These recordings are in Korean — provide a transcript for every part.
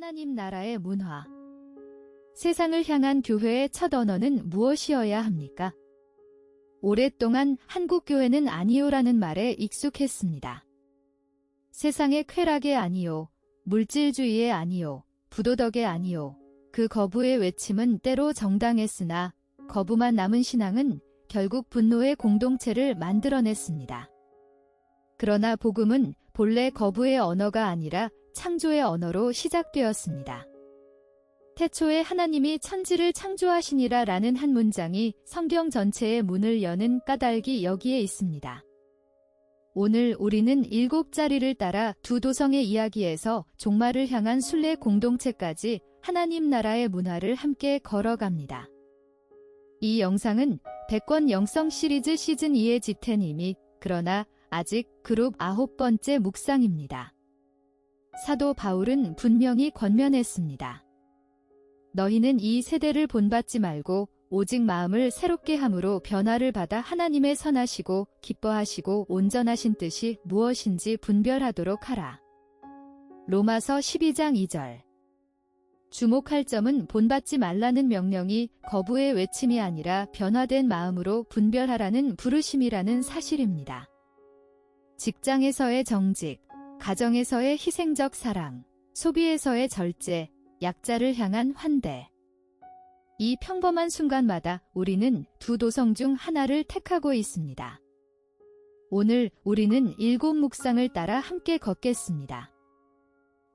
하나님 나라의 문화. 세상을 향한 교회의 첫 언어는 무엇이어야 합니까? 오랫동안 한국 교회는 아니요라는 말에 익숙했습니다. 세상의 쾌락의 아니요, 물질주의의 아니요, 부도덕의 아니요. 그 거부의 외침은 때로 정당했으나 거부만 남은 신앙은 결국 분노의 공동체를 만들어냈습니다. 그러나 복음은 본래 거부의 언어가 아니라 창조의 언어로 시작되었습니다. 태초에 하나님이 천지를 창조하시니라 라는 한 문장이 성경 전체의 문을 여는 까닭이 여기에 있습니다. 오늘 우리는 7자리를 따라 두 도성의 이야기에서 종말을 향한 순례 공동체까지 하나님 나라의 문화를 함께 걸어갑니다. 이 영상은 100권 영성 시리즈 시즌 2의 지태님이 그러나 아직 그룹 9번째 묵상입니다. 사도 바울은 분명히 권면했습니다. 너희는 이 세대를 본받지 말고 오직 마음을 새롭게 함으로 변화를 받아 하나님의 선하시고 기뻐하시고 온전하신 뜻이 무엇인지 분별하도록 하라. 로마서 12장 2절. 주목할 점은 본받지 말라는 명령이 거부의 외침이 아니라 변화된 마음으로 분별하라는 부르심이라는 사실입니다. 직장에서의 정직, 가정에서의 희생적 사랑, 소비에서의 절제, 약자를 향한 환대. 이 평범한 순간마다 우리는 두 도성 중 하나를 택하고 있습니다. 오늘 우리는 7 묵상을 따라 함께 걷겠습니다.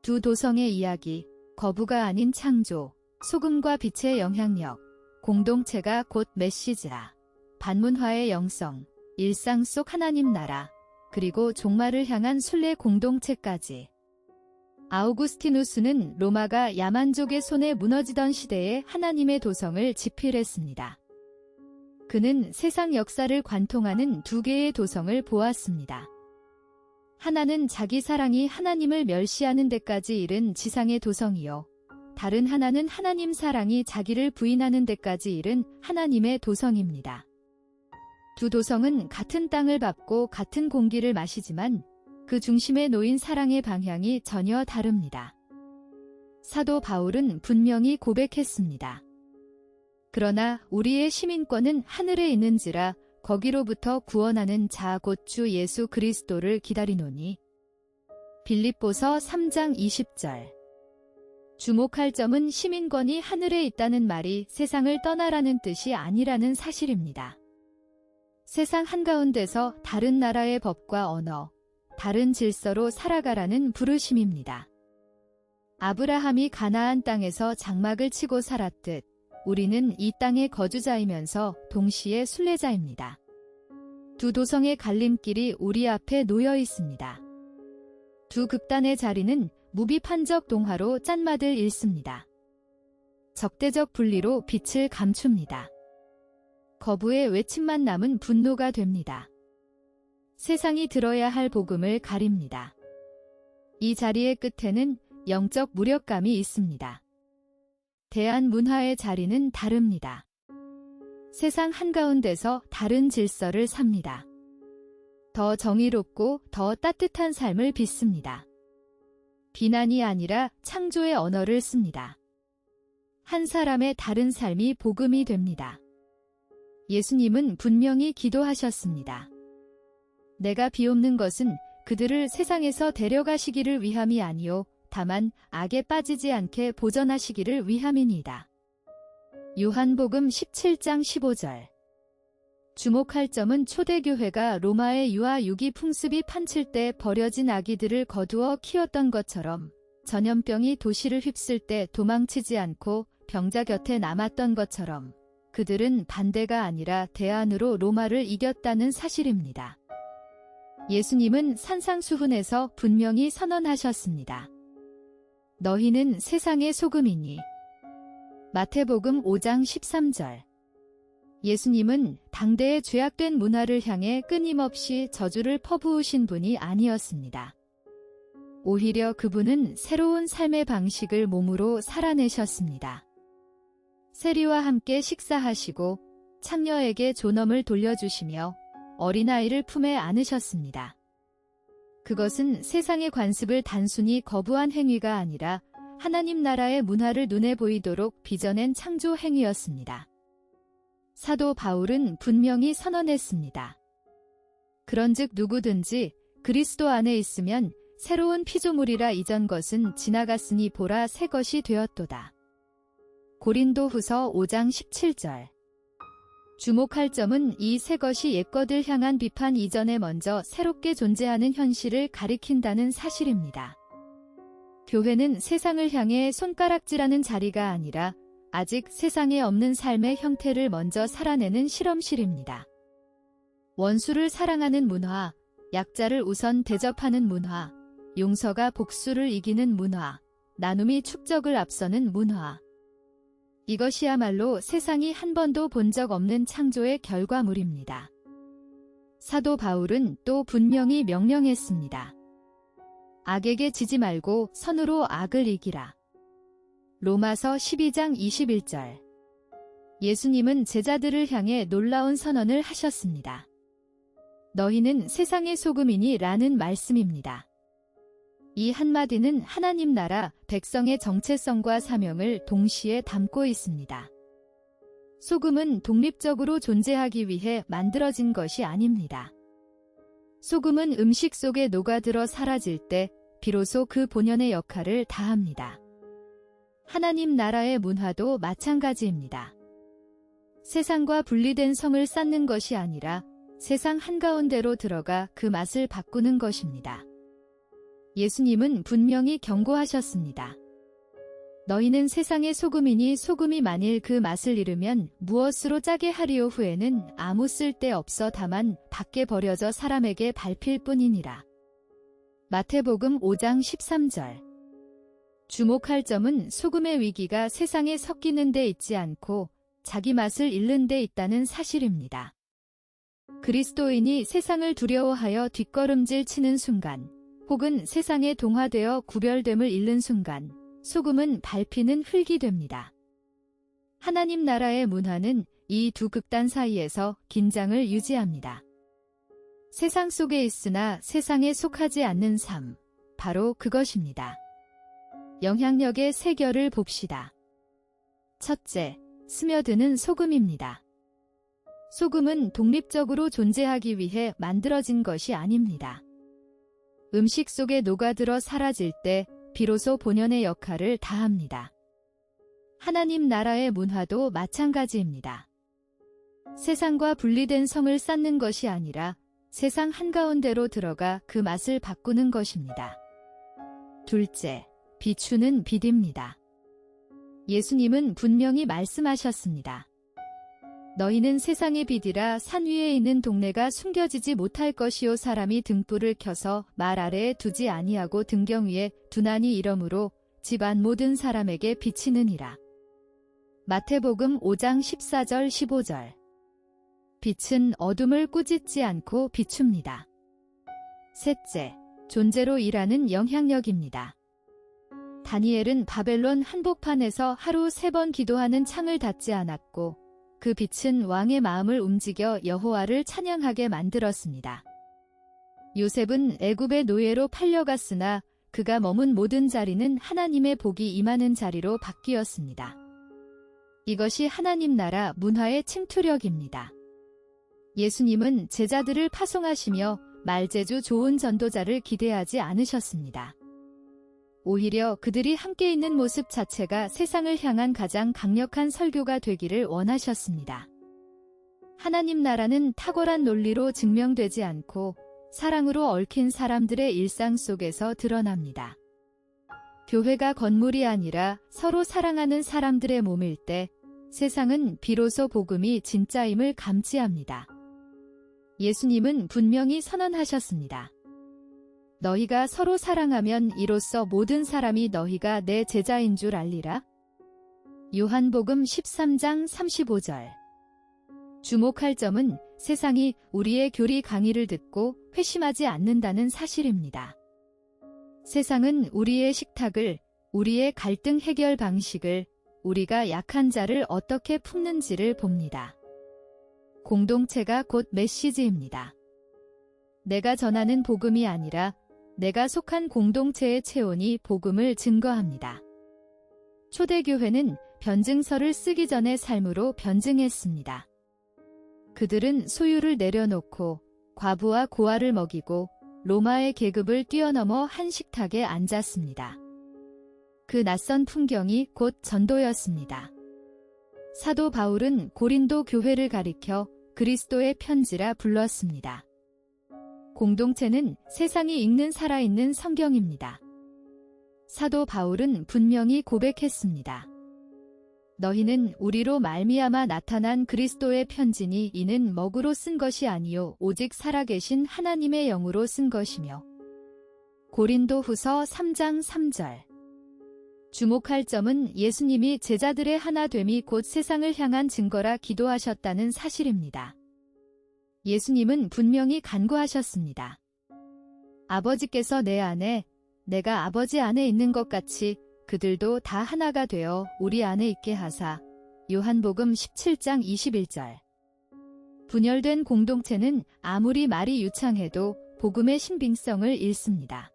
두 도성의 이야기, 거부가 아닌 창조, 소금과 빛의 영향력, 공동체가 곧 메시지라, 반문화의 영성, 일상 속 하나님 나라, 그리고 종말을 향한 순례 공동체까지. 아우구스티누스는 로마가 야만족의 손에 무너지던 시대에 하나님의 도성을 지필했습니다. 그는 세상 역사를 관통하는 두 개의 도성을 보았습니다. 하나는 자기 사랑이 하나님을 멸시하는 데까지 이른 지상의 도성이요. 다른 하나는 하나님 사랑이 자기를 부인하는 데까지 이른 하나님의 도성입니다. 두 도성은 같은 땅을 밟고 같은 공기를 마시지만 그 중심에 놓인 사랑의 방향이 전혀 다릅니다. 사도 바울은 분명히 고백했습니다. 그러나 우리의 시민권은 하늘에 있는지라 거기로부터 구원하는 자 곧 주 예수 그리스도를 기다리노니. 빌립보서 3장 20절. 주목할 점은 시민권이 하늘에 있다는 말이 세상을 떠나라는 뜻이 아니라는 사실입니다. 세상 한가운데서 다른 나라의 법과 언어, 다른 질서로 살아가라는 부르심입니다. 아브라함이 가나안 땅에서 장막을 치고 살았듯 우리는 이 땅의 거주자이면서 동시에 순례자입니다. 두 도성의 갈림길이 우리 앞에 놓여 있습니다. 두 극단의 자리는 무비판적 동화로 짠맛을 잃습니다. 적대적 분리로 빛을 감춥니다. 거부의 외침만 남은 분노가 됩니다. 세상이 들어야 할 복음을 가립니다. 이 자리의 끝에는 영적 무력감이 있습니다. 대한 문화의 자리는 다릅니다. 세상 한가운데서 다른 질서를 삽니다. 더 정의롭고 더 따뜻한 삶을 빚습니다. 비난이 아니라 창조의 언어를 씁니다. 한 사람의 다른 삶이 복음이 됩니다. 예수님은 분명히 기도하셨습니다. 내가 비옵는 것은 그들을 세상에서 데려가시기를 위함이 아니요 다만 악에 빠지지 않게 보전하시기를 위함이니이다. 요한복음 17장 15절. 주목할 점은 초대교회가 로마의 유아 유기 풍습이 판칠 때 버려진 아기들을 거두어 키웠던 것처럼 전염병이 도시를 휩쓸 때 도망치지 않고 병자 곁에 남았던 것처럼 그들은 반대가 아니라 대안으로 로마를 이겼다는 사실입니다. 예수님은 산상수훈에서 분명히 선언하셨습니다. 너희는 세상의 소금이니. 마태복음 5장 13절. 예수님은 당대의 죄악된 문화를 향해 끊임없이 저주를 퍼부으신 분이 아니었습니다. 오히려 그분은 새로운 삶의 방식을 몸으로 살아내셨습니다. 세리와 함께 식사하시고 창녀에게 존엄을 돌려주시며 어린아이를 품에 안으셨습니다. 그것은 세상의 관습을 단순히 거부한 행위가 아니라 하나님 나라의 문화를 눈에 보이도록 빚어낸 창조 행위였습니다. 사도 바울은 분명히 선언했습니다. 그런즉 누구든지 그리스도 안에 있으면 새로운 피조물이라 이전 것은 지나갔으니 보라 새 것이 되었도다. 고린도후서 5장 17절. 주목할 점은 이 새 것이 옛것을 향한 비판 이전에 먼저 새롭게 존재하는 현실을 가리킨다는 사실입니다. 교회는 세상을 향해 손가락질하는 자리가 아니라 아직 세상에 없는 삶의 형태를 먼저 살아내는 실험실입니다. 원수를 사랑하는 문화, 약자를 우선 대접하는 문화, 용서가 복수를 이기는 문화, 나눔이 축적을 앞서는 문화. 이것이야말로 세상이 한 번도 본 적 없는 창조의 결과물입니다. 사도 바울은 또 분명히 명령했습니다. 악에게 지지 말고 선으로 악을 이기라. 로마서 12장 21절. 예수님은 제자들을 향해 놀라운 선언을 하셨습니다. 너희는 세상의 소금이니 라는 말씀입니다. 이 한마디는 하나님 나라 백성의 정체성과 사명을 동시에 담고 있습니다. 소금은 독립적으로 존재하기 위해 만들어진 것이 아닙니다. 소금은 음식 속에 녹아들어 사라질 때 비로소 그 본연의 역할을 다합니다. 하나님 나라의 문화도 마찬가지입니다. 세상과 분리된 성을 쌓는 것이 아니라 세상 한가운데로 들어가 그 맛을 바꾸는 것입니다. 예수님은 분명히 경고하셨습니다. 너희는 세상의 소금이니 소금이 만일 그 맛을 잃으면 무엇으로 짜게 하리요 후에는 아무 쓸데 없어 다만 밖에 버려져 사람에게 밟힐 뿐이니라. 마태복음 5장 13절. 주목할 점은 소금의 위기가 세상에 섞이는 데 있지 않고 자기 맛을 잃는 데 있다는 사실입니다. 그리스도인이 세상을 두려워하여 뒷걸음질 치는 순간, 혹은 세상에 동화되어 구별됨을 잃는 순간, 소금은 밟히는 흙이 됩니다. 하나님 나라의 문화는 이 두 극단 사이에서 긴장을 유지합니다. 세상 속에 있으나 세상에 속하지 않는 삶, 바로 그것입니다. 영향력의 세 결을 봅시다. 첫째, 스며드는 소금입니다. 소금은 독립적으로 존재하기 위해 만들어진 것이 아닙니다. 음식 속에 녹아들어 사라질 때 비로소 본연의 역할을 다합니다. 하나님 나라의 문화도 마찬가지입니다. 세상과 분리된 성을 쌓는 것이 아니라 세상 한가운데로 들어가 그 맛을 바꾸는 것입니다. 둘째, 비추는 빛입니다. 예수님은 분명히 말씀하셨습니다. 너희는 세상의 빛이라 산 위에 있는 동네가 숨겨지지 못할 것이요 사람이 등불을 켜서 말 아래에 두지 아니하고 등경 위에 두나니 이러므로 집안 모든 사람에게 비치느니라. 마태복음 5장 14절 15절. 빛은 어둠을 꾸짖지 않고 비춥니다. 셋째, 존재로 일하는 영향력입니다. 다니엘은 바벨론 한복판에서 하루 3번 기도하는 창을 닫지 않았고 그 빛은 왕의 마음을 움직여 여호와를 찬양하게 만들었습니다. 요셉은 애굽의 노예로 팔려갔으나 그가 머문 모든 자리는 하나님의 복이 임하는 자리로 바뀌었습니다. 이것이 하나님 나라 문화의 침투력입니다. 예수님은 제자들을 파송하시며 말재주 좋은 전도자를 기대하지 않으셨습니다. 오히려 그들이 함께 있는 모습 자체가 세상을 향한 가장 강력한 설교가 되기를 원하셨습니다. 하나님 나라는 탁월한 논리로 증명되지 않고 사랑으로 얽힌 사람들의 일상 속에서 드러납니다. 교회가 건물이 아니라 서로 사랑하는 사람들의 몸일 때 세상은 비로소 복음이 진짜임을 감지합니다. 예수님은 분명히 선언하셨습니다. 너희가 서로 사랑하면 이로써 모든 사람이 너희가 내 제자인 줄 알리라. 요한복음 13장 35절. 주목할 점은 세상이 우리의 교리 강의를 듣고 회심하지 않는다는 사실입니다. 세상은 우리의 식탁을, 우리의 갈등 해결 방식을, 우리가 약한 자를 어떻게 품는지를 봅니다. 공동체가 곧 메시지입니다. 내가 전하는 복음이 아니라 내가 속한 공동체의 체온이 복음을 증거합니다. 초대교회는 변증서를 쓰기 전에 삶으로 변증했습니다. 그들은 소유를 내려놓고 과부와 고아를 먹이고 로마의 계급을 뛰어넘어 한 식탁에 앉았습니다. 그 낯선 풍경이 곧 전도였습니다. 사도 바울은 고린도 교회를 가리켜 그리스도의 편지라 불렀습니다. 공동체는 세상이 읽는 살아있는 성경입니다. 사도 바울은 분명히 고백했습니다. 너희는 우리로 말미암아 나타난 그리스도의 편지니 이는 먹으로 쓴 것이 아니요 오직 살아계신 하나님의 영으로 쓴 것이며. 고린도후서 3장 3절. 주목할 점은 예수님이 제자들의 하나됨이 곧 세상을 향한 증거라 기도하셨다는 사실입니다. 예수님은 분명히 간구하셨습니다. 아버지께서 내 안에, 내가 아버지 안에 있는 것 같이 그들도 다 하나가 되어 우리 안에 있게 하사. 요한복음 17장 21절. 분열된 공동체는 아무리 말이 유창해도 복음의 신빙성을 잃습니다.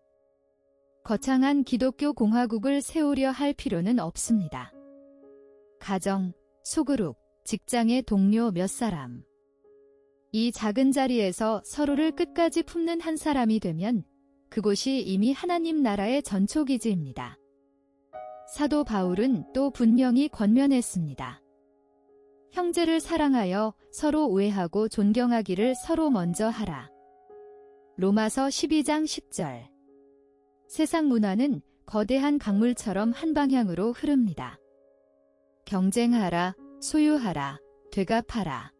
거창한 기독교 공화국을 세우려 할 필요는 없습니다. 가정, 소그룹, 직장의 동료 몇 사람. 이 작은 자리에서 서로를 끝까지 품는 한 사람이 되면 그곳이 이미 하나님 나라의 전초기지입니다. 사도 바울은 또 분명히 권면했습니다. 형제를 사랑하여 서로 우애하고 존경하기를 서로 먼저 하라. 로마서 12장 10절. 세상 문화는 거대한 강물처럼 한 방향으로 흐릅니다. 경쟁하라, 소유하라, 되갚아라.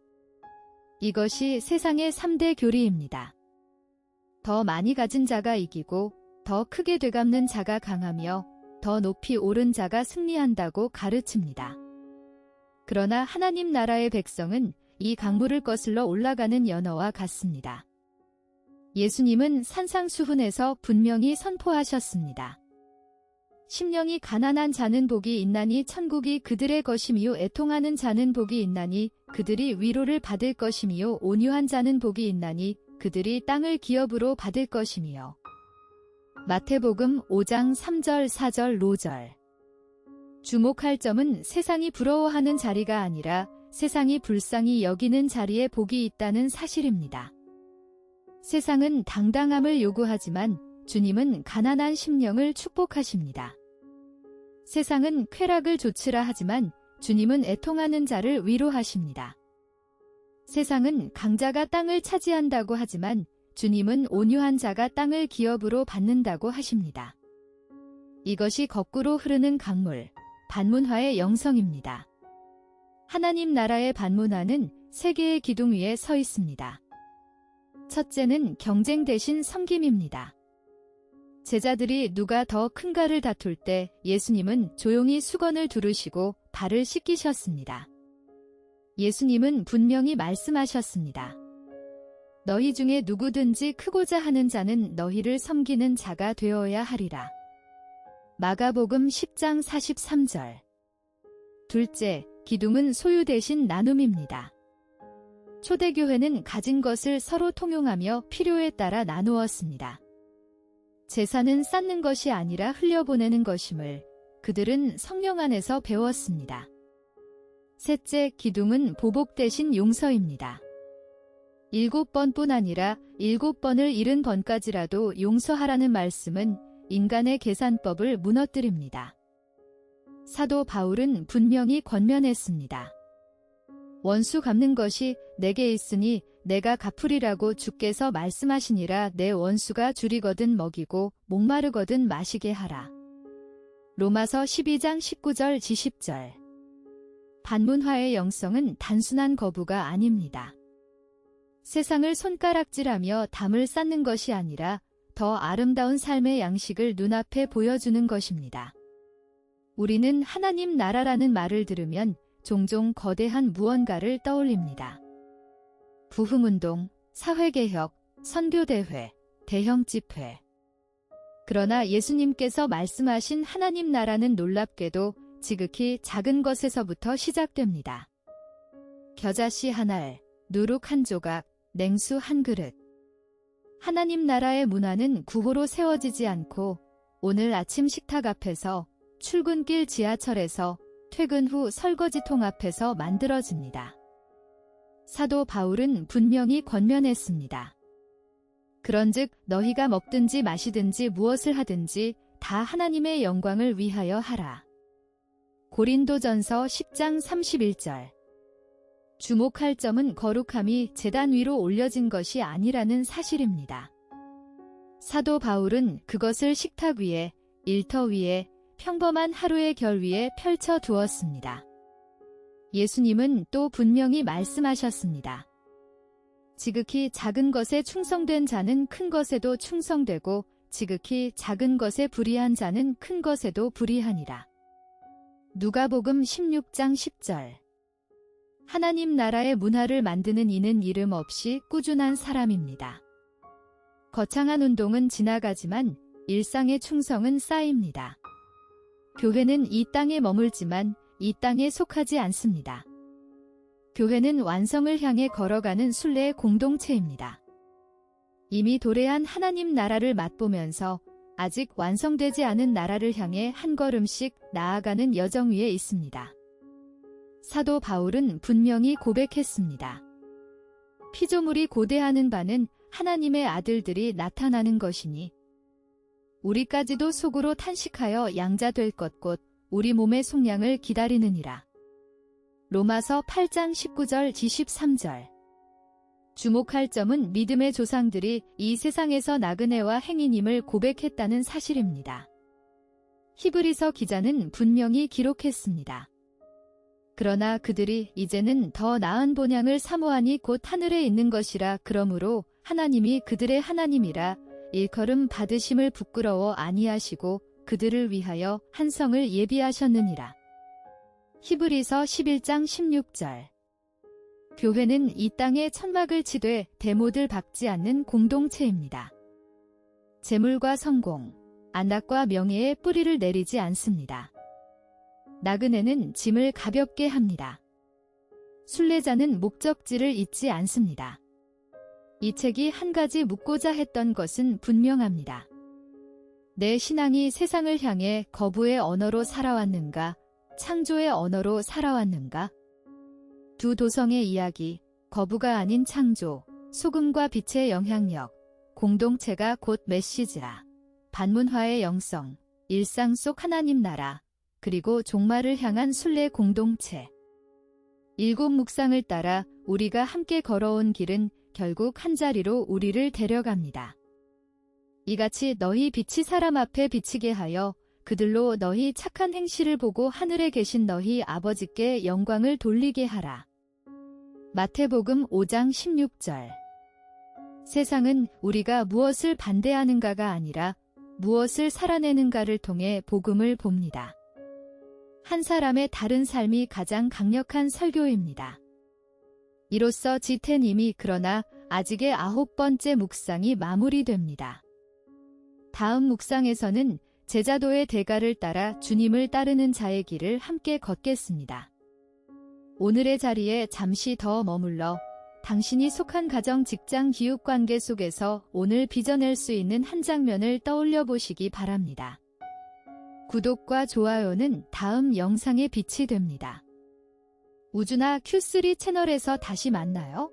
이것이 세상의 3대 교리입니다. 더 많이 가진 자가 이기고 더 크게 되갚는 자가 강하며 더 높이 오른 자가 승리한다고 가르칩니다. 그러나 하나님 나라의 백성은 이 강물을 거슬러 올라가는 연어와 같습니다. 예수님은 산상수훈에서 분명히 선포하셨습니다. 심령이 가난한 자는 복이 있나니 천국이 그들의 것이미요 애통하는 자는 복이 있나니 그들이 위로를 받을 것이미요 온유한 자는 복이 있나니 그들이 땅을 기업으로 받을 것이미요. 마태복음 5장 3절 4절 5절. 주목할 점은 세상이 부러워하는 자리가 아니라 세상이 불쌍히 여기는 자리에 복이 있다는 사실입니다. 세상은 당당함을 요구하지만 주님은 가난한 심령을 축복하십니다. 세상은 쾌락을 좇으라 하지만 주님은 애통하는 자를 위로하십니다. 세상은 강자가 땅을 차지한다고 하지만 주님은 온유한 자가 땅을 기업으로 받는다고 하십니다. 이것이 거꾸로 흐르는 강물, 반문화의 영성입니다. 하나님 나라의 반문화는 세 개의 기둥 위에 서 있습니다. 첫째는 경쟁 대신 섬김입니다. 제자들이 누가 더 큰가를 다툴 때 예수님은 조용히 수건을 두르시고 발을 씻기셨습니다. 예수님은 분명히 말씀하셨습니다. 너희 중에 누구든지 크고자 하는 자는 너희를 섬기는 자가 되어야 하리라. 마가복음 10장 43절. 둘째, 기둥은 소유 대신 나눔입니다. 초대교회는 가진 것을 서로 통용하며 필요에 따라 나누었습니다. 재산은 쌓는 것이 아니라 흘려보내는 것임을 그들은 성령 안에서 배웠습니다. 셋째, 기둥은 보복 대신 용서입니다. 7번뿐 아니라 7번을 70번까지라도 용서하라는 말씀은 인간의 계산법을 무너뜨립니다. 사도 바울은 분명히 권면했습니다. 원수 갚는 것이 내게 있으니 내가 갚으리라고 주께서 말씀하시니라. 내 원수가 줄이거든 먹이고 목마르거든 마시게 하라. 로마서 12장 19절 20절. 반문화의 영성은 단순한 거부가 아닙니다. 세상을 손가락질하며 담을 쌓는 것이 아니라 더 아름다운 삶의 양식을 눈앞에 보여주는 것입니다. 우리는 하나님 나라라는 말을 들으면 종종 거대한 무언가를 떠올립니다. 부흥운동, 사회개혁, 선교대회, 대형 집회. 그러나 예수님께서 말씀하신 하나님 나라는 놀랍게도 지극히 작은 것에서부터 시작됩니다. 겨자씨 한 알, 누룩 한 조각, 냉수 한 그릇. 하나님 나라의 문화는 구호로 세워지지 않고 오늘 아침 식탁 앞에서 출근길 지하철에서, 퇴근 후 설거지통 앞에서 만들어집니다. 사도 바울은 분명히 권면했습니다. 그런즉 너희가 먹든지 마시든지 무엇을 하든지 다 하나님의 영광을 위하여 하라. 고린도전서 10장 31절. 주목할 점은 거룩함이 제단 위로 올려진 것이 아니라는 사실입니다. 사도 바울은 그것을 식탁 위에, 일터 위에, 평범한 하루의 결 위에 펼쳐 두었습니다. 예수님은 또 분명히 말씀하셨습니다. 지극히 작은 것에 충성된 자는 큰 것에도 충성되고 지극히 작은 것에 불의한 자는 큰 것에도 불의하니라. 누가복음 16장 10절. 하나님 나라의 문화를 만드는 이는 이름 없이 꾸준한 사람입니다. 거창한 운동은 지나가지만 일상의 충성은 쌓입니다. 교회는 이 땅에 머물지만 이 땅에 속하지 않습니다. 교회는 완성을 향해 걸어가는 순례의 공동체입니다. 이미 도래한 하나님 나라를 맛보면서 아직 완성되지 않은 나라를 향해 한 걸음씩 나아가는 여정 위에 있습니다. 사도 바울은 분명히 고백했습니다. 피조물이 고대하는 바는 하나님의 아들들이 나타나는 것이니 우리까지도 속으로 탄식하여 양자될 것 곧 우리 몸의 속량을 기다리느니라. 로마서 8장 19절 23절. 주목할 점은 믿음의 조상들이 이 세상에서 나그네와 행인임을 고백했다는 사실입니다. 히브리서 기자는 분명히 기록했습니다. 그러나 그들이 이제는 더 나은 본향을 사모하니 곧 하늘에 있는 것이라. 그러므로 하나님이 그들의 하나님이라 일컬음 받으심을 부끄러워 아니하시고 그들을 위하여 한 성을 예비하셨느니라. 히브리서 11장 16절. 교회는 이 땅에 천막을 치되 대못을 박지 않는 공동체입니다. 재물과 성공, 안락과 명예에 뿌리를 내리지 않습니다. 나그네는 짐을 가볍게 합니다. 순례자는 목적지를 잊지 않습니다. 이 책이 한 가지 묻고자 했던 것은 분명합니다. 내 신앙이 세상을 향해 거부의 언어로 살아왔는가, 창조의 언어로 살아왔는가? 두 도성의 이야기, 거부가 아닌 창조, 소금과 빛의 영향력, 공동체가 곧 메시지라. 반문화의 영성, 일상 속 하나님 나라, 그리고 종말을 향한 순례 공동체. 일곱 묵상을 따라 우리가 함께 걸어온 길은 결국 한자리로 우리를 데려갑니다. 이같이 너희 빛이 사람 앞에 비치게 하여 그들로 너희 착한 행실을 보고 하늘에 계신 너희 아버지께 영광을 돌리게 하라. 마태복음 5장 16절. 세상은 우리가 무엇을 반대하는가가 아니라 무엇을 살아내는가를 통해 복음을 봅니다. 한 사람의 다른 삶이 가장 강력한 설교입니다. 이로써 지텐님이 그러나 아직의 9번째 묵상이 마무리됩니다. 다음 묵상에서는 제자도의 대가를 따라 주님을 따르는 자의 길을 함께 걷겠습니다. 오늘의 자리에 잠시 더 머물러 당신이 속한 가정, 직장, 기웃관계 속에서 오늘 빚어낼 수 있는 한 장면을 떠올려 보시기 바랍니다. 구독과 좋아요는 다음 영상의 빛이 됩니다. 우주나 Q3 채널에서 다시 만나요.